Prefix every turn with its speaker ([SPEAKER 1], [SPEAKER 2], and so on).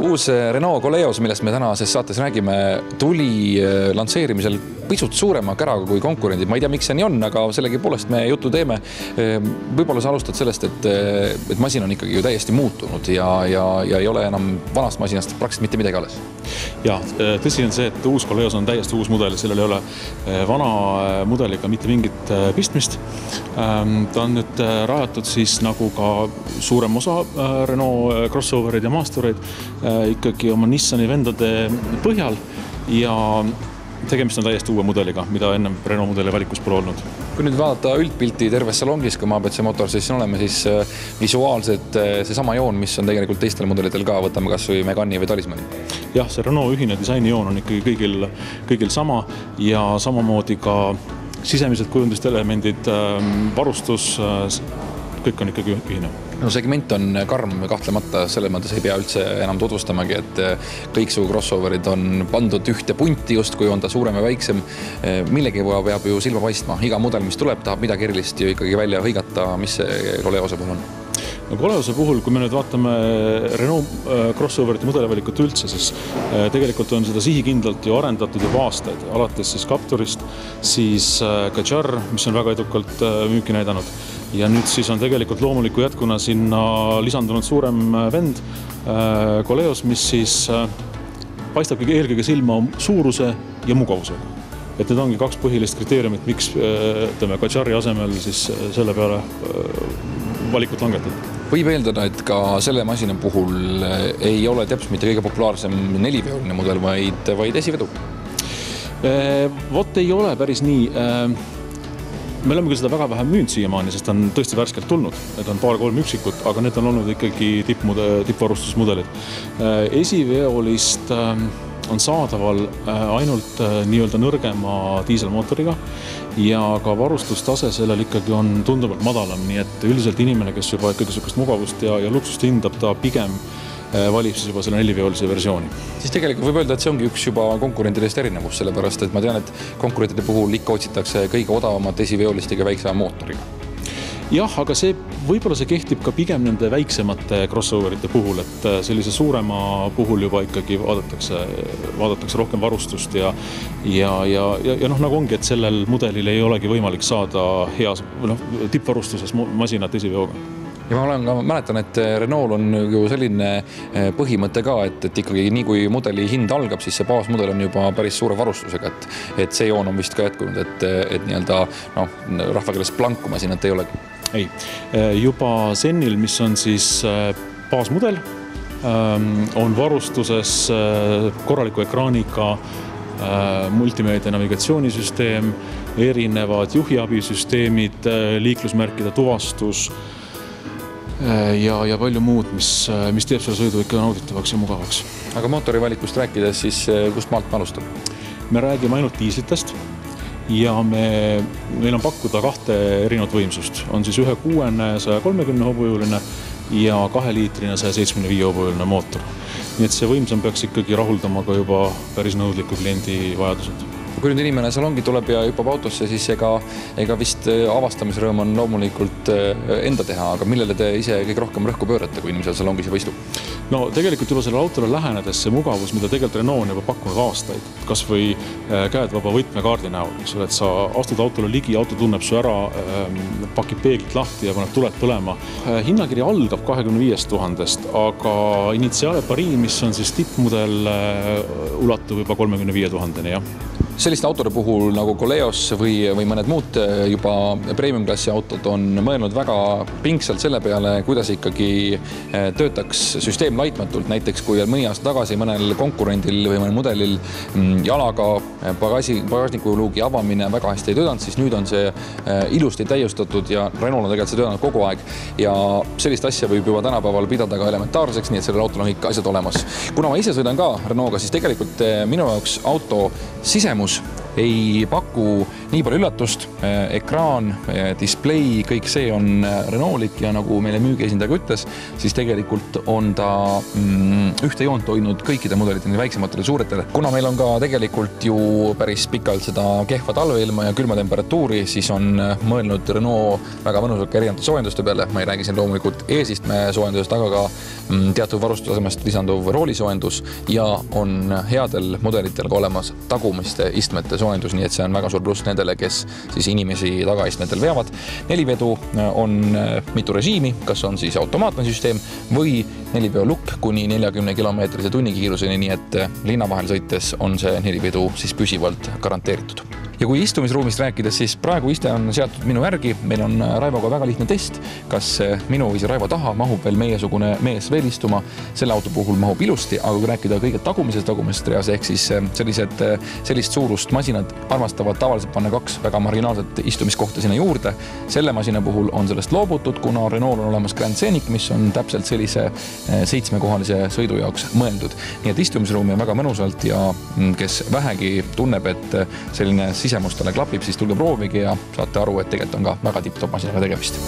[SPEAKER 1] Uus Renault Koleos, millest me tänases saates räägime, tuli lansseerimisel pisut suurema käraga kui konkurendid. Ma ei tea, miks see nii on, aga sellegi poolest me juttu teeme. Võib-olla sa alustad sellest, et masin on ikkagi ju täiesti muutunud ja ei ole enam vanast masinast praktiliselt mitte midagi alles.
[SPEAKER 2] Ja, tõsi on see, et uus Koleos on täiesti uus mudel, sellel ei ole vana mudeliga mitte mingit pistmist. Ta on nüüd rajatud siis nagu ka suurem osa Renault crossoverid ja maastureid ikkagi oma Nissani vendade põhjal ja tegemist on täiesti uue mudeliga, mida ennem Renault mudeli valikus pole olnud.
[SPEAKER 1] Kui nüüd vaadata üldpilti terves salongis, kui Maabetse Motor, siis oleme siis visuaalselt see sama joon, mis on tegelikult teistel mudelitel ka, võtame kas või Megani või Talismani.
[SPEAKER 2] Jah, see Renault ühine disaini joon on ikkagi kõigil sama ja samamoodi ka sisemised kujundust elemendid, varustus, kõik on ikkagi ühine.
[SPEAKER 1] No segment on karm kahtlemata, selles mõttes ei pea üldse enam tutvustamagi, et kõik su crossoverid on pandud ühte punti just, kui on ta suurem ja väiksem. Millegi peab ju silma paistma. Iga mudel, mis tuleb, tahab midagi erilist ju ikkagi välja hõigata, mis see Koleose puhul on.
[SPEAKER 2] No Koleose puhul, kui me nüüd vaatame Renault crossoverite mudelivalikut üldse, siis tegelikult on seda sihikindlalt ju arendatud juba aastaid, alates siis Capturist, siis Kadjar, mis on väga edukalt müüki näidanud. Ja nüüd siis on tegelikult loomuliku jätkuna sinna lisandunud suurem vend Koleos, mis siis paistabki eelkõige silma suuruse ja mugavusega. Et need ongi kaks põhilist kriteeriumit, miks Kadjari asemel siis selle peale valikut langetada.
[SPEAKER 1] Võib eeldada, et ka selle masina puhul ei ole teps mitte kõige populaarsem neliveoline mudel, vaid esivedu?
[SPEAKER 2] Vot ei ole päris nii. Me oleme küll seda väga vähe müünud siiamaani, sest on tõesti värskelt tulnud. Need on paar-kolm üksikut, aga need on olnud ikkagi tippvarustusmudelid. Esiveolist on saadaval ainult nii-öelda nõrgema diiselmootoriga ja ka varustustase sellel ikkagi on tunduvalt madalam, nii et üldiselt inimene, kes juba ikkagi sellist mugavust ja luksust hindab, ta pigem valib siis juba selle neliveolise versiooni.
[SPEAKER 1] Siis tegelikult võib öelda, et see ongi üks juba konkurentidest erinevus, sellepärast et ma tean, et konkurentide puhul ikka otsitakse kõige odavamat esiveolist ja väiksema mootoriga.
[SPEAKER 2] Jah, aga võib-olla see kehtib ka pigem nende väiksemate crossoverite puhul, et sellise suurema puhul juba ikkagi vaadatakse rohkem varustust ja nagu ongi, et sellel mudelil ei olegi võimalik saada heas tippvarustuses masinat esiveoga.
[SPEAKER 1] Ja ma mäletan, et Renault on ju selline põhimõte ka, et ikkagi nii kui mudeli hind algab, siis see baasmudel on juba päris suure varustusega, et see joon on vist ka jätkunud, et nii-öelda rahvakeeles blankumasinat ei olegi.
[SPEAKER 2] Ei, juba Zenil, mis on siis baasmudel, on varustuses korraliku ekraaniga multimeedia navigatsioonisüsteem, erinevad juhiabisüsteemid, liiklusmärkide tuvastus ja palju muud, mis teeb selle sõidu ikka nauditavaks ja mugavaks.
[SPEAKER 1] Aga mootori valikust rääkides, siis kust maalt me alustame?
[SPEAKER 2] Me räägime ainult diislitest ja meil on pakkuda kahte erinevat võimsust. On siis 1.6 130 hobujõuline ja 2-liitrine 175 hobujõuline mootor. Nii et see võimsam peaks ikkagi rahuldama ka juba päris nõudliku kliendi vajadused.
[SPEAKER 1] Kui nüüd inimene salongi tuleb ja hüppab autosse, siis ega vist avastamisrõõm on loomulikult enda teha, aga millele te ise kõik rohkem rõhku pöörate, kui inimesel salongis juba istub?
[SPEAKER 2] No tegelikult juba selle autole lähenedes see mugavus, mida tegelikult Renault on juba pakkunud aastaid, kas või käedvaba võtmekaardi näol, et sa astud autole ligi, auto tunneb su ära, pakib peeglit lahti ja paneb tuled põlema. Hinnakiri algab 25 000, aga initsiaale Paris, mis on siis tippmudel, ulatub juba 35 000, jah.
[SPEAKER 1] Selliste autode puhul nagu Koleos või mõned muud juba premium-klassi autod on mõelnud väga pingsalt selle peale, kuidas ikkagi töötaks süsteem laitmatult. Näiteks kui mõni aasta tagasi mõnel konkurendil või mõnel mudelil jalaga pagasnikuluugi avamine väga hästi ei töötanud, siis nüüd on see ilusti täiustatud ja Renault on tegelikult see töötanud kogu aeg. Ja sellist asja võib juba tänapäeval pidada ka elementaarseks, nii et sellel autol on kõik asjad olemas. Kuna ma ise sõidan ka Renault'ga, siis tegelikult minu jaoks auto sisemus ei paku nii palju üllatust, ekraan, display, kõik see on Renaultlik ja nagu meile müügiesindaja ütles, siis tegelikult on ta ühte joont hoidnud kõikide mudelite, nii väiksematele suuretele. Kuna meil on ka tegelikult ju päris pikalt seda kehva talveilma ja külma temperatuuri, siis on mõelnud Renault väga mõnusalt erinevate soojenduste peale. Ma ei räägi siin loomulikult eesistme soojendusest, aga ka teatud varustusasemest lisanduv roolisoojendus ja on headel mudelitel ka olemas tagumiste istmete soojendus, nii et see on väga suur pluss nendele, kes siis inimesi tagaistmetel veavad. 4-vedu on mitu režiimi, kas on siis automaatne süsteem või 4-veolukk kuni 40 km/h tunnikiiruseni, nii et linna vahel sõites on see 4-vedu siis püsivalt garanteeritud. Ja kui istumisruumist rääkides, siis praegu iste on seatud minu järgi. Meil on Raivoga väga lihtne test, kas minu või see Raivo taha mahub veel meiesugune mees veel istuma. Selle auto puhul mahub ilusti, aga kui rääkida kõige tagumisest reas, ehk siis sellist suurust masinad armastavad tavaliselt panna 2 väga marginaalset istumiskohta sinna juurde. Selle masina puhul on sellest loobutud, kuna Renault on olemas Grand Scenic, mis on täpselt sellise 7-kohalise sõidu jaoks mõeldud. Nii et istumisruumi on väga mõnusalt ja kes vähegi tunneb, et selline sisemustele klapib, siis tulge proovige ja saate aru, et tegelikult on ka väga tipp-top masinaga tegemist.